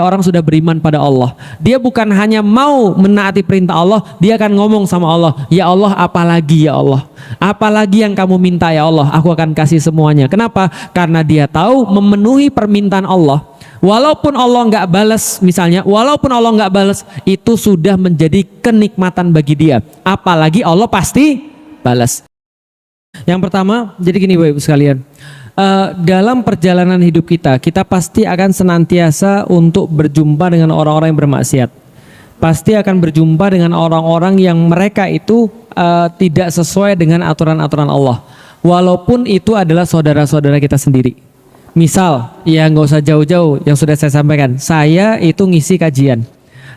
orang sudah beriman pada Allah, dia bukan hanya mau menaati perintah Allah, dia akan ngomong sama Allah, ya Allah, apalagi ya Allah, apalagi yang kamu minta ya Allah, aku akan kasih semuanya. Kenapa? Karena dia tahu memenuhi permintaan Allah, walaupun Allah nggak balas, misalnya walaupun Allah nggak balas, itu sudah menjadi kenikmatan bagi dia, apalagi Allah pasti balas. Yang pertama, jadi gini Bapak Ibu sekalian, dalam perjalanan hidup kita, kita pasti akan senantiasa untuk berjumpa dengan orang-orang yang bermaksiat. Pasti akan berjumpa dengan orang-orang yang mereka itu tidak sesuai dengan aturan-aturan Allah, walaupun itu adalah saudara-saudara kita sendiri. Misal, ya nggak usah jauh-jauh, yang sudah saya sampaikan, saya itu ngisi kajian,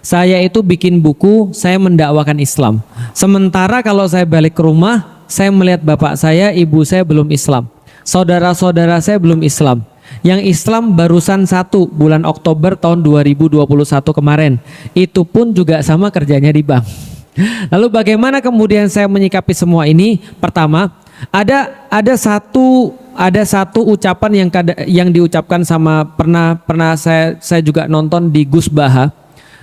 saya itu bikin buku, saya mendakwakan Islam. Sementara kalau saya balik ke rumah, saya melihat bapak saya, ibu saya belum Islam, saudara-saudara saya belum Islam. Yang Islam barusan 1 bulan Oktober tahun 2021 kemarin. Itu pun juga sama kerjanya di bank. Lalu bagaimana kemudian saya menyikapi semua ini? Pertama, ada satu ucapan yang diucapkan sama pernah saya juga nonton di Gus Baha.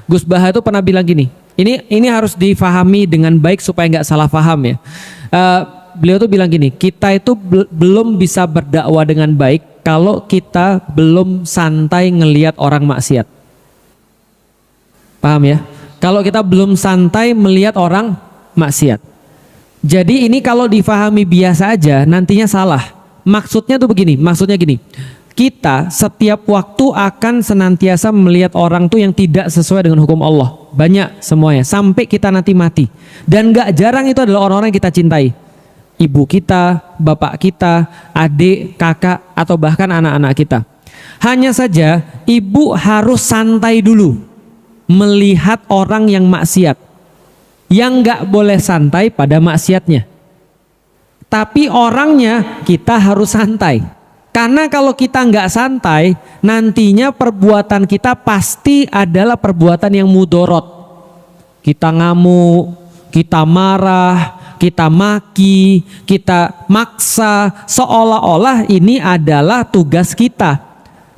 Gus Baha itu pernah bilang gini. Ini harus difahami dengan baik supaya nggak salah paham ya. Beliau tuh bilang gini, kita itu belum bisa berdakwah dengan baik kalau kita belum santai ngelihat orang maksiat. Paham ya? Kalau kita belum santai melihat orang maksiat. Jadi ini kalau difahami biasa aja nantinya salah. Maksudnya gini. Kita setiap waktu akan senantiasa melihat orang tuh yang tidak sesuai dengan hukum Allah. Banyak semuanya, sampai kita nanti mati. Dan gak jarang itu adalah orang-orang yang kita cintai. Ibu kita, bapak kita, adik, kakak, atau bahkan anak-anak kita. Hanya saja ibu harus santai dulu melihat orang yang maksiat. Yang gak boleh santai pada maksiatnya. Tapi orangnya kita harus santai. Karena kalau kita nggak santai, nantinya perbuatan kita pasti adalah perbuatan yang mudorot. Kita ngamuk, kita marah, kita maki, kita maksa, seolah-olah ini adalah tugas kita.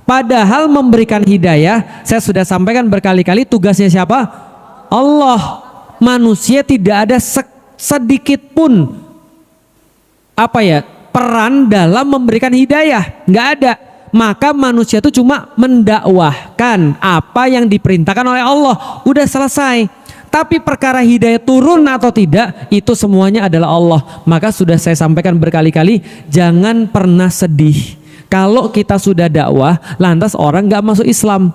Padahal memberikan hidayah, saya sudah sampaikan berkali-kali, tugasnya siapa? Allah. Manusia tidak ada sedikit pun peran dalam memberikan hidayah, nggak ada. Maka manusia itu cuma mendakwahkan apa yang diperintahkan oleh Allah, udah selesai. Tapi perkara hidayah turun atau tidak, itu semuanya adalah Allah. Maka sudah saya sampaikan berkali-kali, jangan pernah sedih kalau kita sudah dakwah lantas orang nggak masuk Islam.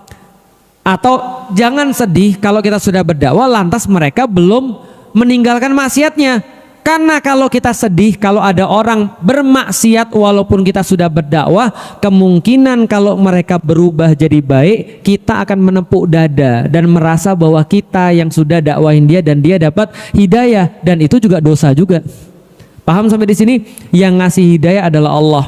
Atau jangan sedih kalau kita sudah berdakwah lantas mereka belum meninggalkan maksiatnya. Karena kalau kita sedih kalau ada orang bermaksiat walaupun kita sudah berdakwah, kemungkinan kalau mereka berubah jadi baik, kita akan menepuk dada dan merasa bahwa kita yang sudah dakwahin dia dan dia dapat hidayah, dan itu juga dosa juga. Paham sampai di sini? Yang ngasih hidayah adalah Allah.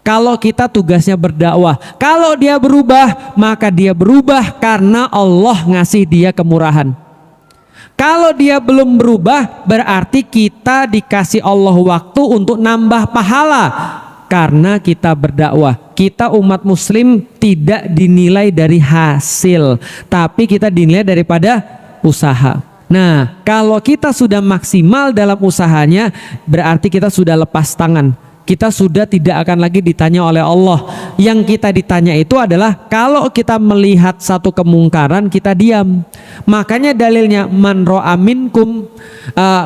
Kalau kita tugasnya berdakwah, kalau dia berubah, maka dia berubah karena Allah ngasih dia kemurahan. Kalau dia belum berubah, berarti kita dikasih Allah waktu untuk nambah pahala. Karena kita berdakwah, kita umat muslim tidak dinilai dari hasil, tapi kita dinilai daripada usaha. Nah, kalau kita sudah maksimal dalam usahanya, berarti kita sudah lepas tangan. Kita sudah tidak akan lagi ditanya oleh Allah. Yang kita ditanya itu adalah kalau kita melihat satu kemungkaran kita diam. Makanya dalilnya man ra'a minkum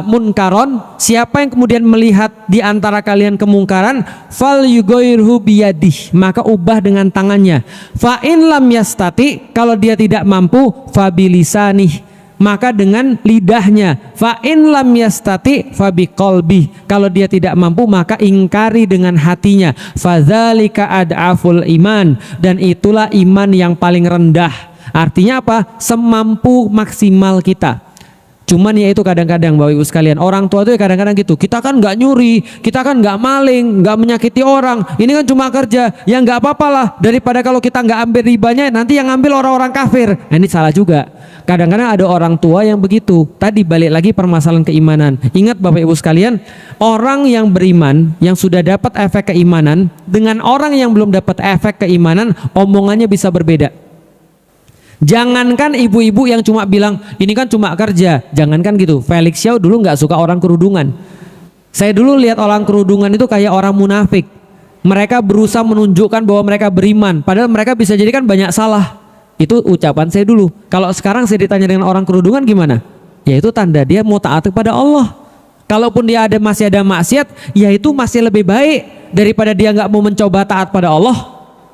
munkaron, siapa yang kemudian melihat di antara kalian kemungkaran, fal yughayyirhu biyadih, maka ubah dengan tangannya. Fa in lam yastati, kalau dia tidak mampu, fa bilisanih, maka dengan lidahnya. Fa in lam yastati fa biqalbi, kalau dia tidak mampu maka ingkari dengan hatinya. Fadzalika ad'aful iman, dan itulah iman yang paling rendah. Artinya apa? Semampu maksimal kita. Cuman ya itu kadang-kadang Bapak Ibu sekalian, orang tua itu ya kadang-kadang gitu, kita kan nggak nyuri, kita kan nggak maling, nggak menyakiti orang, ini kan cuma kerja, ya nggak apa-apa lah, daripada kalau kita nggak ambil ribanya nanti yang ambil orang-orang kafir. Nah, ini salah juga. Kadang-kadang ada orang tua yang begitu. Tadi balik lagi permasalahan keimanan. Ingat Bapak Ibu sekalian, orang yang beriman, yang sudah dapat efek keimanan, dengan orang yang belum dapat efek keimanan, omongannya bisa berbeda. Jangankan ibu-ibu yang cuma bilang ini kan cuma kerja, jangankan gitu. Felix Xiao dulu nggak suka orang kerudungan. Saya dulu lihat orang kerudungan itu kayak orang munafik. Mereka berusaha menunjukkan bahwa mereka beriman, padahal mereka bisa jadi kan banyak salah. Itu ucapan saya dulu. Kalau sekarang saya ditanya dengan orang kerudungan gimana? Ya itu tanda dia mau taat kepada Allah. Kalaupun dia masih ada maksiat, ya itu masih lebih baik daripada dia nggak mau mencoba taat pada Allah.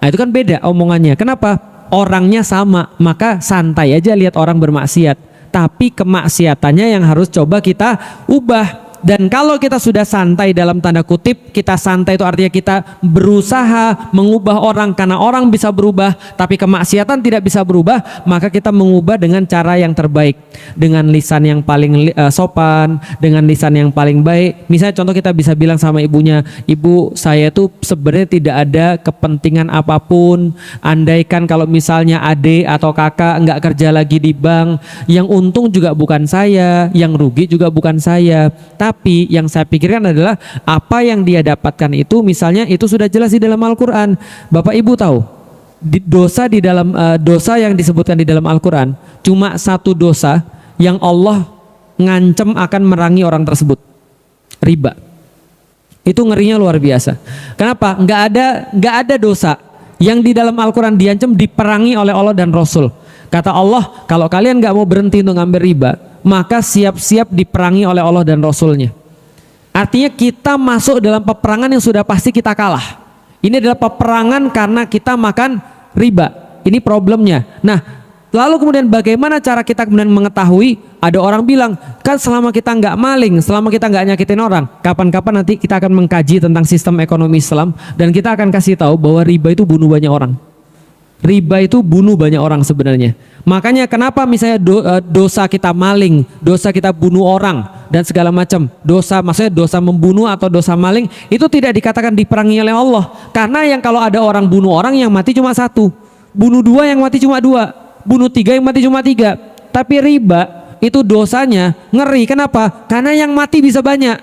Nah itu kan beda omongannya. Kenapa? Orangnya sama, maka santai aja lihat orang bermaksiat. Tapi kemaksiatannya yang harus coba kita ubah. Dan kalau kita sudah santai dalam tanda kutip, kita santai itu artinya kita berusaha mengubah orang karena orang bisa berubah, tapi kemaksiatan tidak bisa berubah, maka kita mengubah dengan cara yang terbaik, dengan lisan yang paling sopan, dengan lisan yang paling baik. Misalnya contoh kita bisa bilang sama ibunya, ibu saya tuh sebenarnya tidak ada kepentingan apapun, andaikan kalau misalnya adik atau kakak nggak kerja lagi di bank, yang untung juga bukan saya, yang rugi juga bukan saya. Tapi yang saya pikirkan adalah apa yang dia dapatkan itu, misalnya itu sudah jelas di dalam Al-Quran. Bapak Ibu tahu dosa di dalam dosa yang disebutkan di dalam Al-Quran cuma satu dosa yang Allah ngancem akan merangi orang tersebut, riba. Itu ngerinya luar biasa. Kenapa? Nggak ada dosa yang di dalam Al-Quran diancam diperangi oleh Allah dan Rasul. Kata Allah, kalau kalian nggak mau berhenti untuk ngambil riba, maka siap-siap diperangi oleh Allah dan Rasulnya. Artinya kita masuk dalam peperangan yang sudah pasti kita kalah. Ini adalah peperangan karena kita makan riba. Ini problemnya. Nah, lalu kemudian bagaimana cara kita kemudian mengetahui? Ada orang bilang, kan selama kita nggak maling, selama kita nggak nyakitin orang, kapan-kapan nanti kita akan mengkaji tentang sistem ekonomi Islam, dan kita akan kasih tahu bahwa riba itu bunuh banyak orang. Riba itu bunuh banyak orang sebenarnya. Makanya kenapa misalnya dosa kita maling, dosa kita bunuh orang dan segala macam dosa, maksudnya dosa membunuh atau dosa maling itu tidak dikatakan diperangi oleh Allah. Karena yang kalau ada orang bunuh orang yang mati cuma satu, bunuh dua yang mati cuma dua, bunuh tiga yang mati cuma tiga. Tapi riba itu dosanya ngeri. Kenapa? Karena yang mati bisa banyak.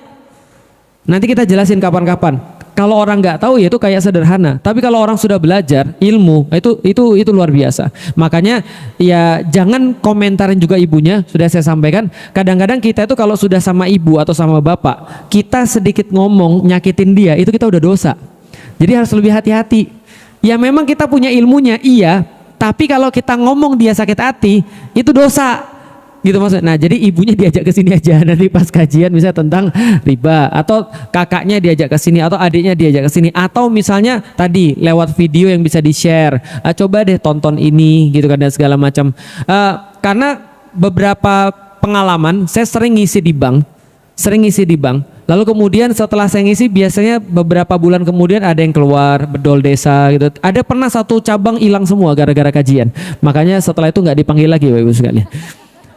Nanti kita jelasin kapan-kapan. Kalau orang nggak tahu ya itu kayak sederhana, tapi kalau orang sudah belajar ilmu itu luar biasa. Makanya ya jangan komentarin juga ibunya, sudah saya sampaikan. Kadang-kadang kita itu kalau sudah sama ibu atau sama bapak, kita sedikit ngomong nyakitin dia, itu kita udah dosa. Jadi harus lebih hati-hati. Ya memang kita punya ilmunya, iya, tapi kalau kita ngomong dia sakit hati, itu dosa. Gitu maksudnya. Nah jadi ibunya diajak ke sini aja nanti pas kajian misalnya tentang riba, atau kakaknya diajak ke sini, atau adiknya diajak ke sini, atau misalnya tadi lewat video yang bisa di-share, coba deh tonton ini gitu kan dan segala macam. Karena beberapa pengalaman saya sering ngisi di bank, lalu kemudian setelah saya ngisi biasanya beberapa bulan kemudian ada yang keluar bedol desa gitu. Ada pernah satu cabang hilang semua gara-gara kajian, makanya setelah itu nggak dipanggil lagi Bapak Ibu sekalian.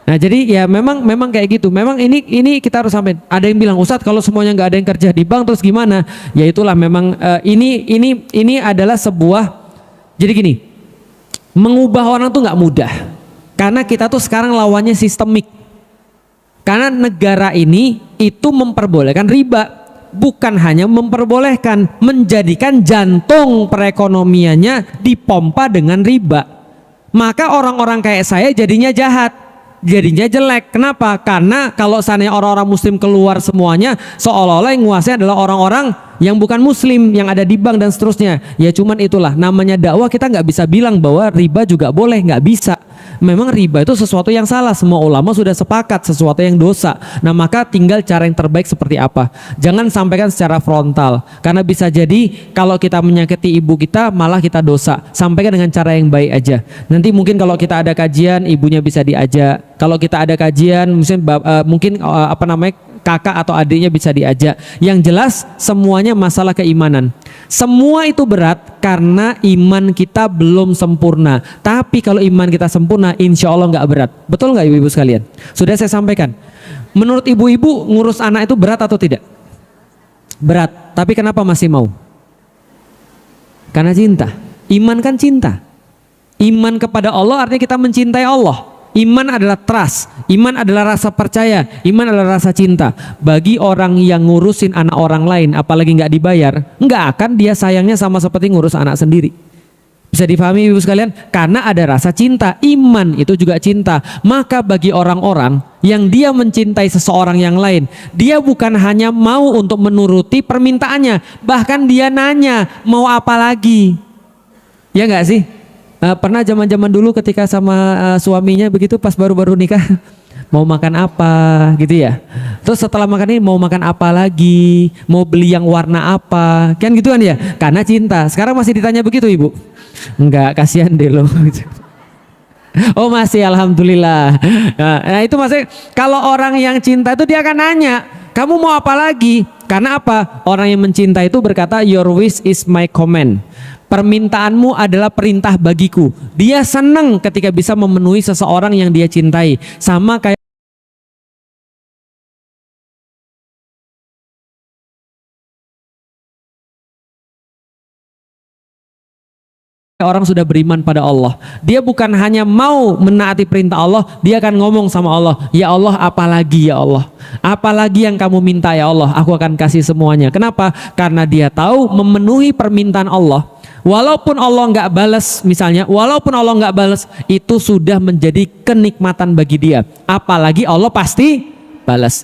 Nah jadi ya memang kayak gitu. Memang ini kita harus sampai. Ada yang bilang, Ustadz kalau semuanya nggak ada yang kerja di bank terus gimana? Ya itulah memang ini adalah sebuah. Jadi gini, mengubah orang tuh nggak mudah. Karena kita tuh sekarang lawannya sistemik. Karena negara ini itu memperbolehkan riba, bukan hanya memperbolehkan, menjadikan jantung perekonomiannya dipompa dengan riba. Maka orang-orang kayak saya jadinya jahat. Jadinya jelek. Kenapa? Karena kalau seandainya orang-orang muslim keluar semuanya, seolah-olah yang nguasai adalah orang-orang yang bukan muslim, yang ada di bank dan seterusnya. Ya cuman itulah namanya dakwah, kita nggak bisa bilang bahwa riba juga boleh, nggak bisa. Memang riba itu sesuatu yang salah, semua ulama sudah sepakat sesuatu yang dosa. Nah maka tinggal cara yang terbaik seperti apa. Jangan sampaikan secara frontal, karena bisa jadi kalau kita menyakiti ibu kita malah kita dosa. Sampaikan dengan cara yang baik aja. Nanti mungkin kalau kita ada kajian ibunya bisa diajak. Kalau kita ada kajian mungkin kakak atau adiknya bisa diajak. Yang jelas semuanya masalah keimanan. Semua itu berat karena iman kita belum sempurna. Tapi kalau iman kita sempurna, insya Allah nggak berat. Betul nggak ibu-ibu sekalian? Sudah saya sampaikan. Menurut ibu-ibu ngurus anak itu berat atau tidak? Berat. Tapi kenapa masih mau? Karena cinta. Iman kan cinta. Iman kepada Allah artinya kita mencintai Allah. Iman adalah trust, iman adalah rasa percaya, iman adalah rasa cinta. Bagi orang yang ngurusin anak orang lain, apalagi nggak dibayar, nggak akan dia sayangnya sama seperti ngurus anak sendiri. Bisa difahami ibu sekalian? Karena ada rasa cinta. Iman itu juga cinta. Maka bagi orang-orang yang dia mencintai seseorang yang lain, dia bukan hanya mau untuk menuruti permintaannya, bahkan dia nanya mau apa lagi. Ya nggak sih? Pernah zaman-zaman dulu ketika sama suaminya begitu pas baru-baru nikah, mau makan apa gitu ya. Terus setelah makan ini mau makan apa lagi, mau beli yang warna apa, kan gitu kan ya. Karena cinta. Sekarang masih ditanya begitu ibu? Enggak, kasihan deh lo. Oh masih, alhamdulillah. Nah itu maksudnya kalau orang yang cinta itu dia akan nanya, kamu mau apa lagi? Karena apa? Orang yang mencinta itu berkata, your wish is my command. Permintaanmu adalah perintah bagiku. Dia senang ketika bisa memenuhi seseorang yang dia cintai. Sama kayak orang sudah beriman pada Allah. Dia bukan hanya mau menaati perintah Allah, dia akan ngomong sama Allah, ya Allah apalagi ya Allah, apalagi yang kamu minta ya Allah, aku akan kasih semuanya. Kenapa? Karena dia tahu memenuhi permintaan Allah, walaupun Allah nggak balas, misalnya walaupun Allah nggak balas, itu sudah menjadi kenikmatan bagi dia. Apalagi Allah pasti balas.